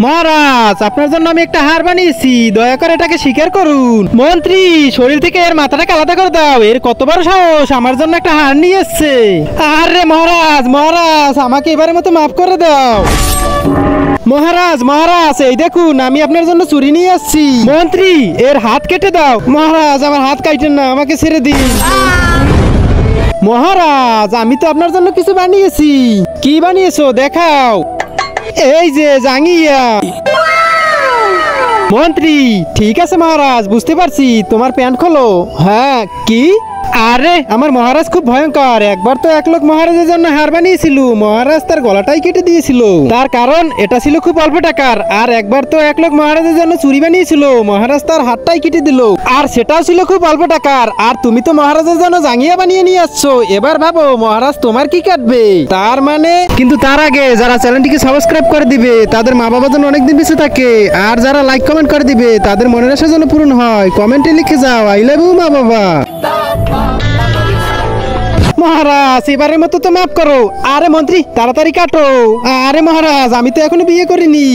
মহারাজ, আপনার জন্য আমি একটা হার বানিয়েছি, দয়া করে এটাকে স্বীকার করুন। মন্ত্রী, শরীর থেকে এর মাথাটাকে আলাদা করে দাও। এর কত বড় সাহস আমার জন্য একটা হার নিয়ে এসছে। আরে মহারাজ, মহারাজ, আমাকে এবারের মতো মাফ করে দাও। মহারাজ, মহারাজ, এই দেখুন আমি আপনার জন্য চুরি নিয়ে আসছি। মন্ত্রী, এর হাত কেটে দাও। মহারাজ, আমার হাত কাটেন না, আমাকে ছেড়ে দিন। মহারাজ, আমি তো আপনার জন্য কিছু বানিয়েছি। কি বানিয়েছো দেখাও। এই যে জাঙ্গিয়া। মন্ত্রী, ঠিক আছে মহারাজ, বুঝতে পারছি। তোমার প্যান্ট খোলো। হ্যাঁ, কি? আরে আমার মহারাজ খুব ভয়ঙ্কর। একবার তো এক লোক মহারাজের জন্য হার বানিয়েছিল, মহারাজ তার গলাটাই কেটে দিয়েছিল। তার কারণ এটা ছিল খুব অল্প টাকার। আর একবার তো এক লোক মহারাজের জন্য চুরি বানিয়েছিল, মহারাজ তার হাতটাই কেটে দিল, আর সেটাও ছিল খুব অল্প টাকার। আর তুমি তো মহারাজের জন্য জাঙ্গিয়া বানিয়ে নিয়ে আসছো। এবার ভাবো মহারাজ তোমার কি কাটবে। তার মানে, কিন্তু তার আগে যারা চ্যানেলটিকে সাবস্ক্রাইব করে দিবে তাদের মা বাবা যেন অনেকদিন বেঁচে থাকে, আর যারা লাইক কমেন্ট করে দিবে তাদের মনের আশা যেন পূরণ হয়, কমেন্টে লিখে যাও আই লাভ ইউ মা বাবা। মহারাজ, এবারের মতো তো মাফ করো। আরে মন্ত্রী, তাড়াতাড়ি কাটো। আরে মহারাজ, আমি তো এখনো বিয়ে করিনি।